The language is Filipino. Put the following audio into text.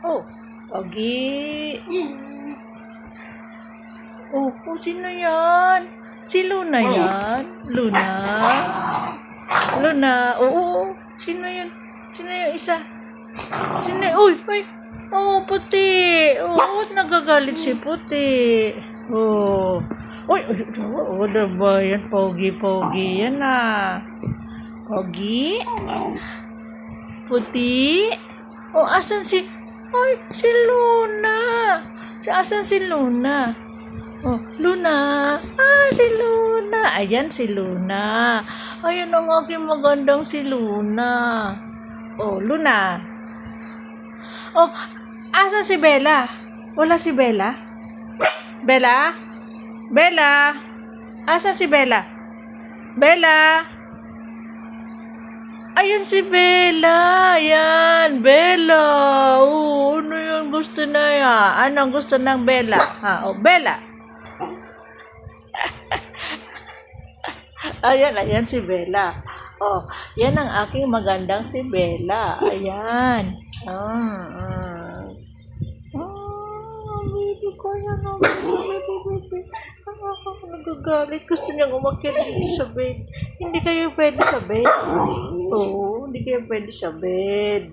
Oh, Pogi. Oh, sino yan? Si Luna yan? Luna? Luna? Oo. Sino yun? Sino yung isa? Sino? Uy! Oh, Puti. Oh, nagagalit si Puti. Oh. Uy, ano ba yan? Pogi yan ah. Pogi? Puti? Oh, asan si... Ay, si Luna. Asan si Luna? Oh, Luna. Ah, si Luna. Ayan si Luna. Ayan ang aking magandang si Luna. Oh, Luna. Oh, asan si Bella? Wala si Bella? Bella? Bella? Asan si Bella? Bella? Ayun si Bella. Ayan, Bella. Oh, ano yung gusto na yan? Anong gusto ng Bella? Ha, oh, Bella. Ayan si Bella. Oh, yan ang aking magandang si Bella. Ayan. Baby ko yan. Baby. Nagagalit. Gusto niyang umakyat dito sa bed. Hindi kayo pwede sa bed. Oo, hindi kayo pwede sa bed.